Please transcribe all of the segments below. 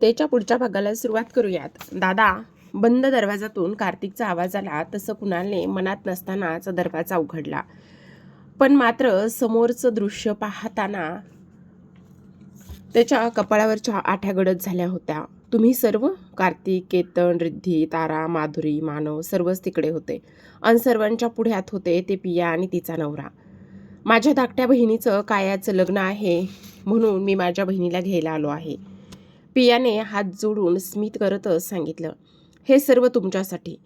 त्याच्या पुढच्या भागाला सुरुवात करूयात. दादा, बंद दरवाजातून कार्तिकचा आवाज आला तसं कुणालने मनात नसतानाच दरवाजा उघडला. पण मात्र समोरचं दृश्य पाहताना त्याच्या कपाळावरच्या आठ्या गडद झाल्या होत्या. तुम्ही सर्व? कार्तिक, केतन, रिद्धी, तारा, माधुरी, मानव सर्वच तिकडे होते. अन सर्वांच्या पुढ्यात होते ते पिया आणि तिचा नवरा. माझ्या धाकट्या बहिणीचं कायाचं लग्न आहे म्हणून मी माझ्या बहिणीला घ्यायला आलो आहे. पियाने हात जोडून स्मित करतच सांगितलं. हे सर्व तुमच्यासाठी.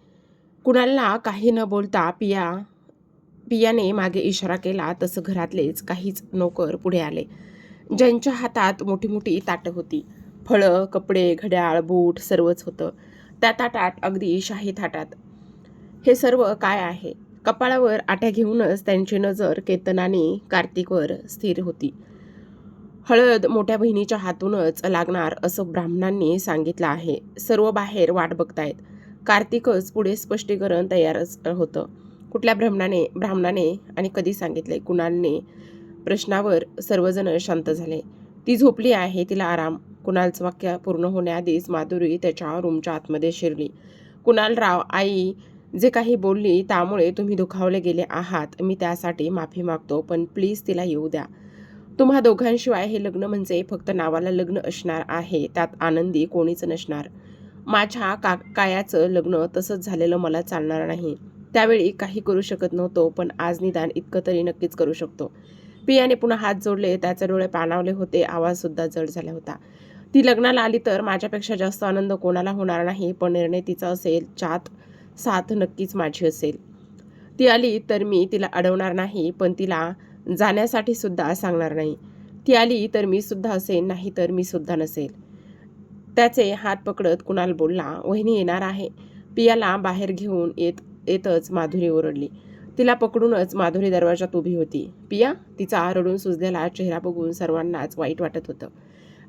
कुणालला काही न बोलता पियाने मागे इशारा केला तसं घरातलेच काहीच नोकर पुढे आले, ज्यांच्या हातात मोठी मोठी ताटं होती. फळं, कपडे, घड्याळ, बूट सर्वच होतं त्या ताटात, अगदी शाही थाटात. हे सर्व काय आहे? कपाळावर आट्या घेऊनच त्यांची नजर केतन आणि कार्तिकवर स्थिर होती. हळद मोठ्या बहिणीच्या हातूनच लागणार असं ब्राह्मणांनी सांगितलं आहे. सर्व बाहेर वाट बघतायत. कार्तिकच पुढे स्पष्टीकरण तयारच होतं. कुठल्या ब्राह्मणाने आणि कधी सांगितलंय? कुणालने प्रश्नावर सर्वजण शांत झाले. ती झोपली आहे, तिला आराम. कुणालचं वाक्य पूर्ण होण्याआधीच माधुरी त्याच्या रूमच्या आतमध्ये शिरली. कुणालराव, आई जे काही बोलली त्यामुळे तुम्ही दुखावले गेले आहात, मी त्यासाठी माफी मागतो, पण प्लीज तिला येऊ द्या. तुम्हा दोघांशिवाय हे लग्न म्हणजे फक्त नावाला लग्न असणार आहे, त्यात आनंदी कोणीच नसणार. माझ्या कायाचं लग्न तसंच झालेलं मला चालणार नाही. त्यावेळी काही करू शकत नव्हतो, पण आज निदान इतकं तरी नक्कीच करू शकतो. पियाने पुन्हा हात जोडले. त्याचे डोळे पाणावले होते, आवाजसुद्धा जड झाला होता. ती लग्नाला आली तर माझ्यापेक्षा जास्त आनंद कोणाला होणार नाही, पण निर्णय तिचा असेल, चात साथ नक्कीच माझी असेल. ती आली तर मी तिला अडवणार नाही, पण तिला जाण्यासाठी सुद्धा सांगणार नाही. ती आली तर मी सुद्धा असेल, नाही तर मी सुद्धा नसेल. त्याचे हात पकडत कुणाल बोलला, वहिनी येणार आहे. पियाला बाहेर घेऊन येतच माधुरी ओरडली. तिला पकडूनच माधुरी दरवाजात उभी होती. पिया? तिचा रडून सुजलेला चेहरा बघून सर्वांनाच वाईट वाटत होतं.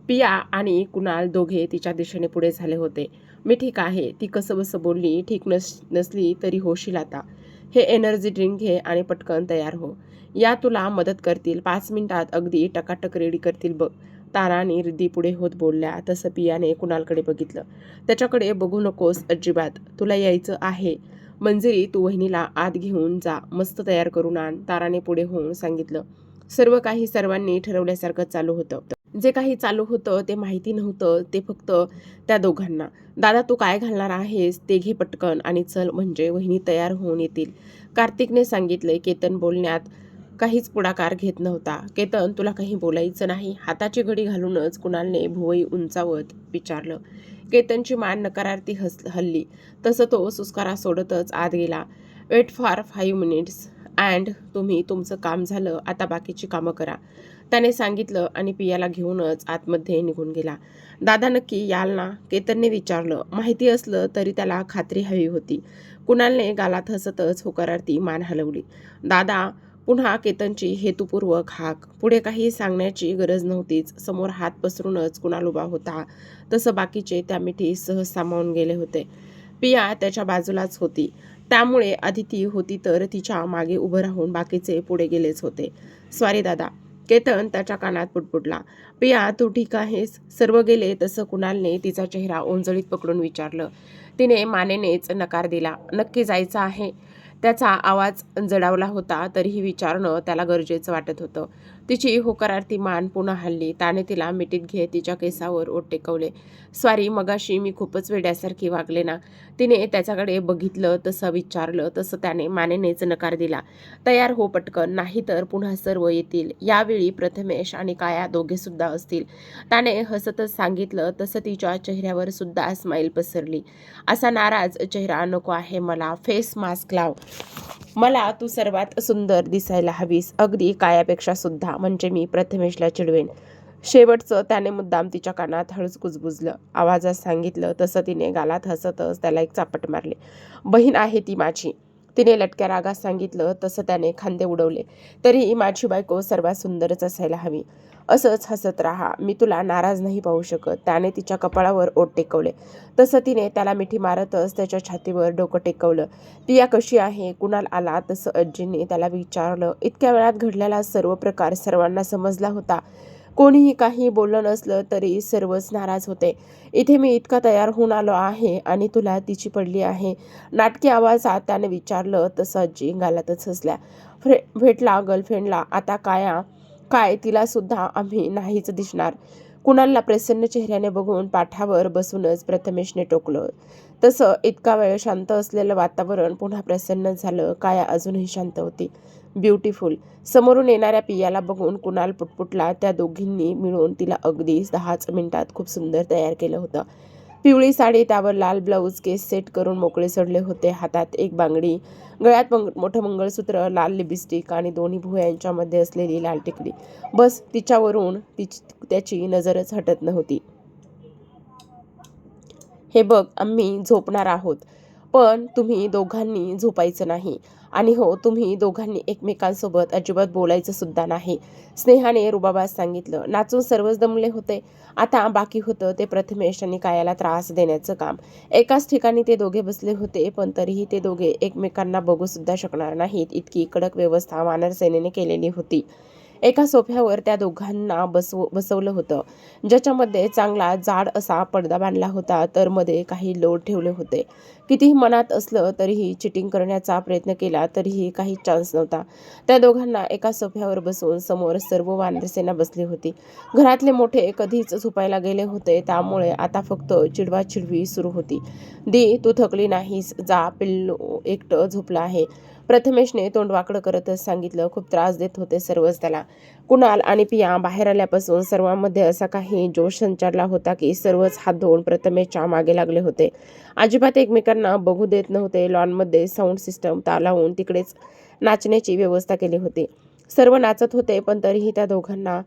पिया आणि कुणाल दोघे तिच्या दिशेने पुढे झाले होते. मी ठीक आहे, ती कसंबसं बोलली. ठीक नसली तरी होशील आता. हे एनर्जी ड्रिंक घे आणि पटकन तयार हो. या तुला मदत करतील. 5 मिनिटात अगदी टकाटक रेडी करतील बघ. तारा आणि रिद्धी पुढे होत बोलल्या तसं पियाने कुणालकडे बघितलं. त्याच्याकडे बघू नकोस अजिबात. तुला यायचं आहे. मंजिरी, तू वहिनीला आत घेऊन जा, मस्त तयार करून आण, ताराने पुढे होऊन सांगितलं. सर्व काही सर्वांनी ठरवल्यासारखं चालू होतं. जे काही चालू होतं ते माहिती नव्हतं, ते फक्त त्या दोघांना. दादा, तू काय घालणार आहेस ते घे पटकन आणि चल, म्हणजे वहिनी तयार होऊन येतील, कार्तिकने सांगितले. केतन बोलण्यात काहीच पुढाकार घेत नव्हता. केतन, तुला काही बोलायचं नाही? हाताची घडी घालूनच कुणालने भुवई उंचावत विचारलं. केतनची मान नकारार्थी हल्ली. तसं तो सुस्कारा सोडतच आत गेला. वेट फॉर 5 मिनिट्स अँड तुम्ही तुमचं काम झालं, आता बाकीची कामं करा, त्याने सांगितलं आणि पियाला घेऊनच आतमध्ये निघून गेला. दादा, नक्की याल ना? केतनने विचारलं. माहिती असलं तरी त्याला खात्री हवी होती. कुणालने गालात हसतच होकारार्थी मान हलवली. दादा, पुन्हा केतनची हेतुपूर्वक हाक. पुढे काही सांगण्याची गरज नव्हतीच. समोर हात पसरूनच कुणाल उभा होता तसं बाकीचे त्या मिठीत सहज सामावून गेले होते. पिया त्याच्या बाजूलाच होती, त्यामुळे आधी ती होती तर तिच्या मागे उभं राहून बाकीचे पुढे गेलेच होते. सॉरी दादा, केतन त्याच्या कानात पुटपुटला. पिया, तू ठीक आहेस? सर्व गेले तसं कुणालने तिचा चेहरा ओंजळीत पकडून विचारलं. तिने मानेनेच नकार दिला. नक्की जायचं आहे? त्याचा आवाज जडावला होता, तरीही विचारणं त्याला गरजेचं वाटत होतं. तिची होकारार्थी मान पुन्हा हलली. त्याने तिला मिठीत घेत तिच्या केसावर ओठ टेकवले. सॉरी, मगाशी मी खूपच वेड्यासारखी वागले ना? तिने त्याच्याकडे बघितलं तसं विचारलं तसं त्याने मानेनेच नकार दिला. तयार हो पटकन, नाही तर पुन्हा सर्व येतील. यावेळी प्रथमेश आणि काया दोघे सुद्धा असतील, त्याने हसतच सांगितलं. तसं तिच्या चेहऱ्यावर सुद्धा स्माईल पसरली. असा नाराज चेहरा नको आहे मला. फेस मास्क लाव. मला तू सर्वात सुंदर दिसायला हवीस, अगदी कायापेक्षा सुद्धा, म्हणजे मी प्रथमेशला चिडवेन. शेवटचं त्याने मुद्दाम तिच्या कानात हळूच कुजबुजलं आवाजात सांगितलं. तसं तिने गालात हसतच त्याला एक चापट मारले. बहीण आहे ती माझी, तिने लटक्या रागात सांगितलं. तसं त्याने खांदे उडवले. तरीही माझी बायको सर्वात सुंदरच असायला हवी. असंच हसत राहा, मी तुला नाराज नाही पाहू शकत. त्याने तिच्या कपाळावर ओठ टेकवले. तसं तिने त्याला मिठी मारतच त्याच्या छातीवर डोकं टेकवलं. पिया कशी आहे? कुणाल आला तसं आजीने त्याला विचारलं. इतक्या वेळात घडलेला सर्व प्रकार सर्वांना समजला होता, कोणीही काही बोललं नसलं तरी सर्वच नाराज होते. इथे मी इतका तयार होऊन आलो आहे आणि तुला तिची पडली आहे. नाटकी आवाजात त्याने विचारलं तसं आजी गालातच हसल्या. भेटला गर्लफ्रेंडला आता काय तिला सुद्धा आम्ही नाहीच दिसणार. कुणालला प्रसन्न चेहऱ्याने बघून पाठावर बसूनच प्रथमेशने टोकलं. तसं इतका वेळ शांत असलेलं वातावरण पुन्हा प्रसन्न झालं. काया अजूनही शांत होती. ब्युटिफुल. समोरून येणाऱ्या पियाला बघून कुणाल पुटपुटला. त्या दोघींनी मिळून तिला अगदी 10च मिनिटात खूप सुंदर तयार केलं होतं. पिवळी साडी, त्यावर लाल ब्लाऊज, केस सेट करून मोकळे सोडले होते. हातात एक बांगडी, गळ्यात मोठं मंगळसूत्र, लाल लिपस्टिक आणि दोन्ही भुवयांच्या मध्ये असलेली लाल टिकली. बस तिच्यावरून त्याची नजरच हटत नव्हती. हे बघ, आम्ही झोपणार आहोत, पण तुम्ही दोघांनी झोपायचं नाही. आणि हो, तुम्ही दोघांनी एकमेकांसोबत अजिबात बोलायचं सुद्धा नाही, स्नेहाने रुबाबात सांगितलं. नाचून सर्वच दमले होते. आता बाकी होतं ते प्रथमेश आणि कायाला त्रास देण्याचं काम. एकाच ठिकाणी ते दोघे बसले होते, पण तरीही ते दोघे एकमेकांना बघू सुद्धा शकणार नाहीत इतकी कडक व्यवस्था वानरसेनेने केलेली होती. एका सोफ्यावर त्या दोघांना बसवलं होतं, ज्याच्यामध्ये चांगला जाड असा पडदा बांधला होता, तर मध्ये काही लोट ठेवले होते. कितीही मनात असलं तरीही चिटिंग करण्याचा प्रयत्न केला तरीही काही चान्स नव्हता. त्या दोघांना एका सोफ्यावर बसवून समोर सर्व वानरसेना बसली होती. घरातले मोठे कधीच झोपायला गेले होते, त्यामुळे आता फक्त चिडवाचिडवी सुरू होती. दी, तू थकली नाहीस? जा, पिल्लू एकटं झोपलं आहे, प्रथमेशने तोंड वाकडं करतच सांगितलं. खूप त्रास देत होते सर्वच त्याला. कुणाल आणि पिया बाहेर आल्यापासून सर्वांमध्ये असा काही जोश संचारला होता की सर्वच हात धुवून प्रथमेशच्या मागे लागले होते. अजिबात एकमेकांना बघू देत नव्हते. लॉनमध्ये साऊंड सिस्टम लावून तिकडेच नाचण्याची व्यवस्था केली होती. सर्व नाचत होते, पण तरीही त्या दोघांना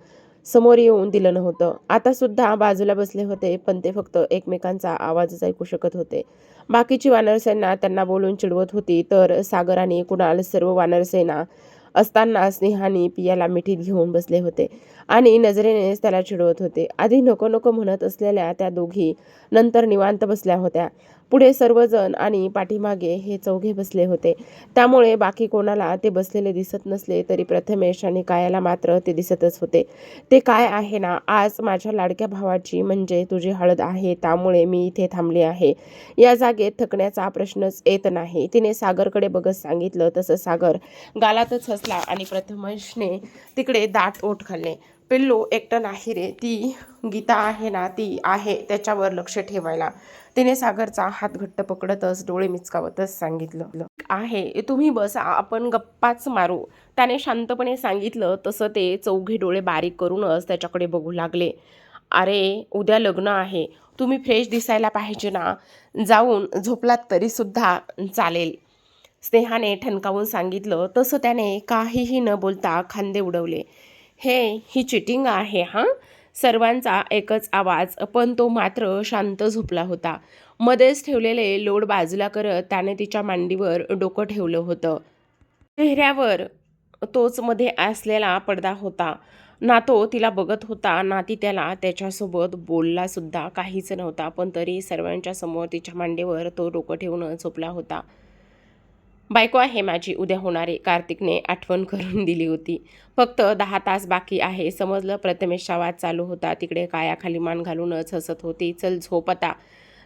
समोर येऊन दिलं नव्हतं. आता सुद्धा बाजूला बसले होते, पण ते फक्त एकमेकांचा आवाजच ऐकू शकत होते. बाकीची वानरसेना त्यांना बोलून चिडवत होती, तर सागर आणि कुणाल सर्व वानरसेना असताना स्नेहाने पियाला मिठीत घेऊन बसले होते आणि नजरेनेच त्याला चिडवत होते. आधी नको नको म्हणत असलेल्या त्या दोघी नंतर निवांत बसल्या होत्या. पुढे सर्वजण आणि पाठीमागे हे चौघे बसले होते, त्यामुळे बाकी कोणाला ते बसलेले दिसत नसले तरी प्रथमेश आणि कायाला मात्र ते दिसतच होते. ते काय आहे ना, आज माझ्या लाडक्या भावाची म्हणजे तुझी हळद आहे, त्यामुळे मी इथे थांबली आहे. या जागेत थकण्याचा प्रश्नच येत नाही, तिने सागरकडे बघत सांगितलं. तसं सागर गालातच हसला आणि प्रथमेशने तिकडे दाट ओठ खाल्ले. पिल्लू एकटं नाही रे, ती गीता आहे ना, ती आहे त्याच्यावर लक्ष ठेवायला, तिने सागरचा हात घट्ट पकडतच डोळे मिचकावतच सांगितलं. आहे, तुम्ही बसा, आपण गप्पाच मारू, त्याने शांतपणे सांगितलं. तसं ते चौघे डोळे बारीक करूनच त्याच्याकडे बघू लागले. अरे, उद्या लग्न आहे, तुम्ही फ्रेश दिसायला पाहिजे ना, जाऊन झोपलात तरी सुद्धा चालेल, स्नेहाने ठणकावून सांगितलं. तसं त्याने काहीही न बोलता खांदे उडवले. ही चिटिंग आहे हां, सर्वांचा एकच आवाज, पण तो मात्र शांत झोपला होता. मध्येच ठेवलेले लोड बाजूला करत त्याने तिच्या मांडीवर डोकं ठेवलं होतं. चेहऱ्यावर तोच मध्ये असलेला पडदा होता. ना तो तिला बघत होता, ना ती त्याला त्याच्यासोबत बोलला सुद्धा काहीच नव्हता, पण तरी सर्वांच्या समोर तिच्या मांडीवर तो डोकं ठेवून झोपला होता. बायको आहे माझी उद्या होणारी, कार्तिकने आठवण करून दिली होती. फक्त 10 तास बाकी आहे, समजलं, प्रथमेशचा आवाज चालू होता. तिकडे काया खाली मान घालूनच हसत होती. चल झोप आता,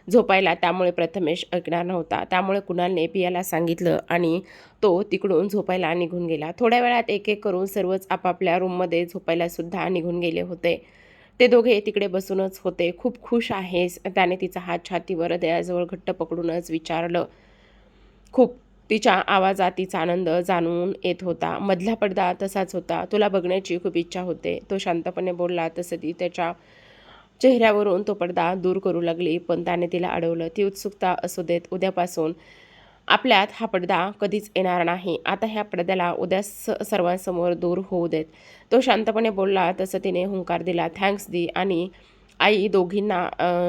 झोपायला. त्यामुळे प्रथमेश ऐकणार नव्हता, त्यामुळे कुणालने पियाला सांगितलं आणि तो तिकडून झोपायला निघून गेला. थोड्या वेळात एक एक करून सर्वच आपापल्या रूममध्ये झोपायला सुद्धा निघून गेले होते. ते दोघे तिकडे बसूनच होते. खूप खुश आहेस, त्याने तिचा हात छातीवर दयाजवळ घट्ट पकडूनच विचारलं. खूप, तिच्या आवाजात तिचा आनंद जाणून येत होता. मधला पडदा तसाच होता. तुला बघण्याची खूप इच्छा होते, तो शांतपणे बोलला. तसं ती त्याच्या चेहऱ्यावरून तो पडदा दूर करू लागली, पण त्याने तिला अडवलं. ती उत्सुकता असू देत, उद्यापासून आपल्यात हा पडदा कधीच येणार नाही. आता ह्या पडद्याला उद्या सर्वांसमोर दूर होऊ देत, तो शांतपणे बोलला. तसं तिने हुंकार दिला. थँक्स दी आणि आई दोघींना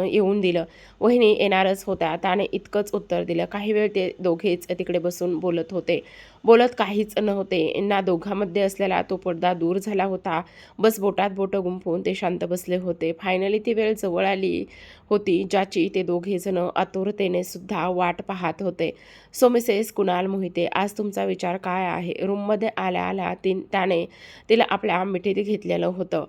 येऊन दिलं. वहिनी येणारच होत्या, त्याने इतकंच उत्तर दिलं. काही वेळ ते दोघेच तिकडे बसून बोलत होते. बोलत काहीच नव्हते ना, दोघांमध्ये असलेला तो पडदा दूर झाला होता. बस बोटात बोटं गुंफून ते शांत बसले होते. फायनली ती वेळ जवळ आली होती, ज्याची ते दोघेजण आतुरतेने सुद्धा वाट पाहत होते. सो मिसेस कुणाल मोहिते, आज तुमचा विचार काय आहे? रूममध्ये आल्या आल्या त्याने तिला आपल्या मिठीत घेतलेलं होतं.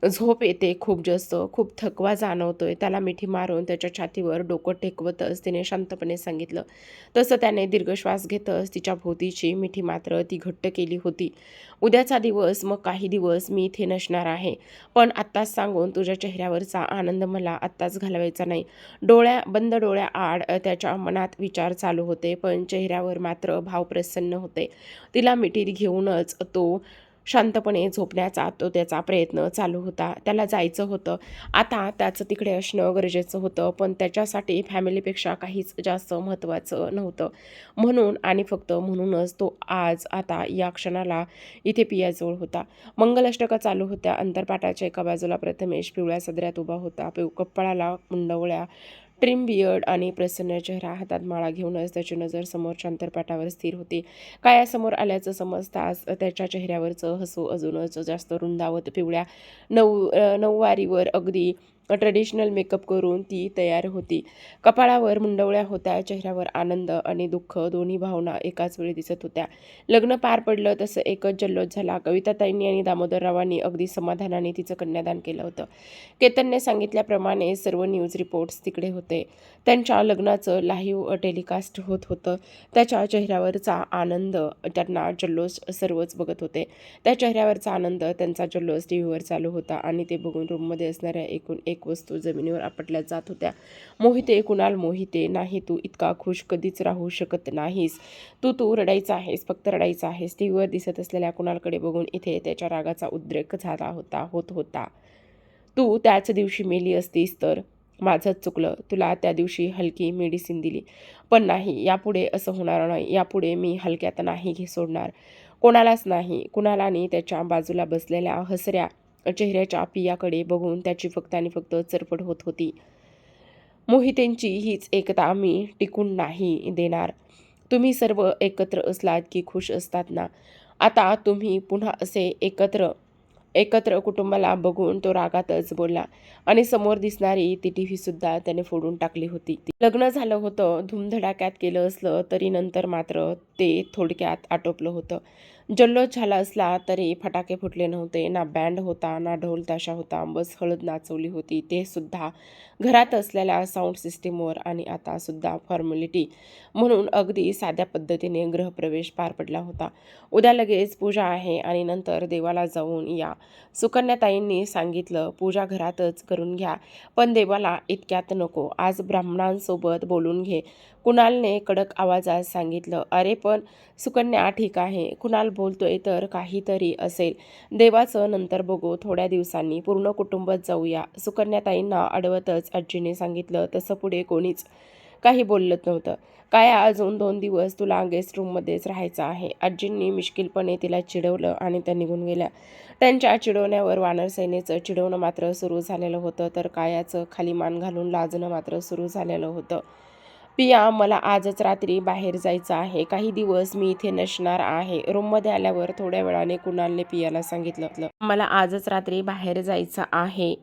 झोप येते खूप जास्त, खूप थकवा जाणवतोय. त्याला मिठी मारून त्याच्या छातीवर डोकं टेकवतच तिने शांतपणे सांगितलं. तसं त्याने दीर्घ श्वास घेतच तिच्या भोवतीची मिठी मात्र ती घट्ट केली होती. उद्याचा दिवस, मग काही दिवस मी इथे नसणार आहे. पण आत्ताच सांगून तुझ्या चेहऱ्यावरचा आनंद मला आत्ताच घालवायचा नाही. बंद डोळ्याआड त्याच्या मनात विचार चालू होते, पण चेहऱ्यावर मात्र भाव प्रसन्न होते. तिला मिठीत घेऊनच तो शांतपणे झोपण्याचा त्याचा प्रयत्न चालू होता. त्याला जायचं होतं. आता त्याचं तिकडे असणं गरजेचं होतं, पण त्याच्यासाठी फॅमिलीपेक्षा काहीच जास्त महत्त्वाचं नव्हतं. म्हणून आणि फक्त म्हणूनच तो आता या क्षणाला इथे पियाजवळ होता. मंगलाष्टका चालू होत्या. अंतरपाटाच्या एका बाजूला प्रथमेश पिवळ्या सदऱ्यात उभा होता. कपाळाला मुंडवळ्या, ट्रिम बियर्ड आणि प्रसन्न चेहरा, हातात माळा घेऊनच त्याची नजर समोरच्या अंतरपाटावर स्थिर होती. कायासमोर आल्याचं समजताच त्याच्या चेहऱ्यावरचं हसू अजूनच जास्त रुंदावत पिवळ्या नऊवारीवर अगदी ट्रेडिशनल मेकअप करून ती तयार होती. कपाळावर मुंडवळ्या होत्या. चेहऱ्यावर आनंद आणि दुःख दोन्ही भावना एकाच वेळी दिसत होत्या. लग्न पार पडलं तसं एकच जल्लोष झाला. कविताताईंनी आणि दामोदररावांनी अगदी समाधानाने तिचं कन्यादान केलं होतं. केतनने सांगितल्याप्रमाणे सर्व न्यूज रिपोर्ट्स तिकडे होते. त्यांच्या लग्नाचं लाईव्ह टेलिकास्ट होत होतं. त्याच्या चेहऱ्यावरचा आनंद, त्यांना जल्लोष सर्वच बघत होते. त्या चेहऱ्यावरचा आनंद, त्यांचा जल्लोष टीव्हीवर चालू होता आणि ते बघून रूममध्ये असणाऱ्या एकूण एक वस्तू जमिनीवर आपटल्या जात होत्या. मोहिते, कुणाल मोहिते, नाही तू इतका खुश कधीच राहू शकत नाहीस. तू रडायचा आहेस, फक्त रडायचा आहेस. टीव्हीवर दिसत असलेल्या कुणालकडे बघून इथे त्याच्या रागाचा उद्रेक होत होता. तू त्याच दिवशी मेली असतीस तर माझंच चुकलं. तुला त्या दिवशी हलकी मेडिसिन दिली. पण नाही, यापुढे असं होणार नाही. यापुढे मी हलक्यात नाही सोडणार. कोणालाच नाही. कुणालानी त्याच्या बाजूला बसलेल्या हसऱ्या चेहऱ्याच्या पियाकडे बघून त्याची फक्त आणि फक्त चरफड होत होती. मोहितेंची हीच एकता मी टिकून नाही देणार. तुम्ही सर्व एकत्र असलात की खुश असतात ना. आता तुम्ही पुन्हा असे एकत्र कुटुंबाला बघून तो रागातच बोलला आणि समोर दिसणारी ती टीव्हीसुद्धा त्याने फोडून टाकली होती. लग्न झालं होतं, धूमधडाक्यात केलं असलं तरी नंतर मात्र ते थोडक्यात आटोपलं होतं. जल्लोष झाला असला तरी फटाके फुटले नव्हते. ना बँड होता, ना ढोल ताशा होता. बस हळद नाचवली होती, ते सुद्धा घरात असलेल्या साऊंड सिस्टीमवर. आणि आता सुद्धा फॉर्मॅलिटी म्हणून अगदी साध्या पद्धतीने गृहप्रवेश पार पडला होता. उद्या लगेच पूजा आहे आणि नंतर देवाला जाऊन या. सुकन्याताईंनी सांगितलं. पूजा घरातच करून घ्या, पण देवाला इतक्यात नको. आज ब्राह्मणांसोबत बोलून घे, कुणालने कडक आवाजात सांगितलं. अरे पण सुकन्या, ठीक आहे, कुणाल बोलतोय तर काहीतरी असेल. देवाचं नंतर बघू, थोड्या दिवसांनी पूर्ण कुटुंबच जाऊया. सुकन्याताईंना अडवतच आजीने सांगितलं. तसं पुढे कोणीच काही बोलत नव्हतं. काया, अजून 2 दिवस तुला गेस्ट रूममध्येच राहायचं आहे. आजींनी मिश्किलपणे तिला चिडवलं आणि त्या निघून गेल्या. त्यांच्या चिडवण्यावर वानरसेनेचं चिडवणं मात्र सुरू झालेलं होतं, तर कायाचं खाली मान घालून लाजणं मात्र सुरू झालेलं होतं. पिया, मला आजच रात्री बाहेर जायचं आहे. काही दिवस मी इथे नसणार आहे. रूममध्ये आल्यावर थोड्या वेळाने कुणालने पियाला सांगितलं. मला आजच रात्री बाहेर जायचं आहे.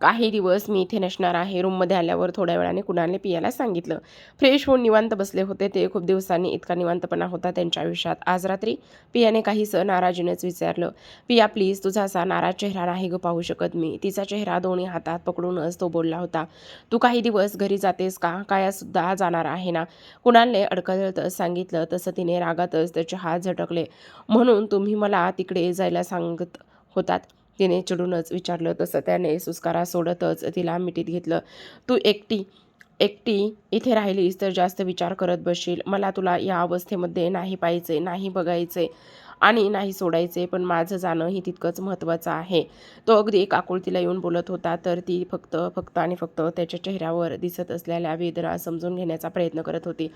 काही दिवस मी इथे नसणार आहे. रूममध्ये आल्यावर थोड्या वेळाने कुणालने पियाला सांगितलं. फ्रेश होऊन निवांत बसले होते ते. खूप दिवसांनी इतका निवांतपणा होता त्यांच्या आयुष्यात. आज रात्री? पियाने काहीसं नाराजीनेच विचारलं. पिया, प्लीज, तुझा असा नाराज चेहरा नाही ग पाहू शकत मी. तिचा चेहरा दोन्ही हातात पकडूनच तो बोलला होता. तू काही दिवस घरी जातेस का? कायासुद्धा जाणार आहे ना? कुणालने अडकळतच सांगितलं. तसं तिने रागातच त्याचे हात झटकले. म्हणून तुम्ही मला तिकडे जायला सांगत होतात? तिने चिडूनच विचारलं. तसं त्याने सुस्कारा सोडतच तिला मिठीत घेतलं. तू एकटी इथे राहिलीस तर जास्त विचार करत बसशील. मला तुला या अवस्थेमध्ये नाही पाहायचे, नाही बघायचे आणि नाही सोडायचे, पण माझं जाणं ही तितकंच महत्त्वाचं आहे. तो अगदी काकुळतीला येऊन बोलत होता, तर ती फक्त आणि फक्त त्याच्या चेहऱ्यावर दिसत असलेल्या वेदना समजून घेण्याचा प्रयत्न करत होती.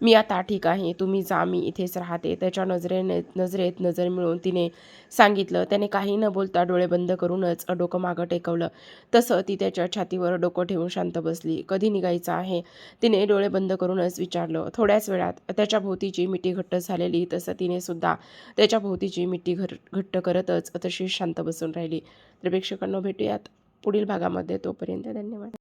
मी आता ठीक आहे, तुम्ही जा, मी इथेच राहते. त्याच्या नजरेत नजर मिळवून तिने सांगितलं. त्याने काही न बोलता डोळे बंद करूनच डोकं मागं टेकवलं. तसं ती त्याच्या छातीवर डोकं ठेवून शांत बसली. कधी निघायचं आहे? तिने डोळे बंद करूनच विचारलं. थोड्याच वेळात. त्याच्या भोवतीची मिठी घट्ट झालेली, तसं तिने सुद्धा त्याच्या भोवतीची मिठी घट्ट करतच तशी शांत बसून राहिली. तर प्रेक्षकांनो, भेटूयात पुढील भागामध्ये. तोपर्यंत धन्यवाद.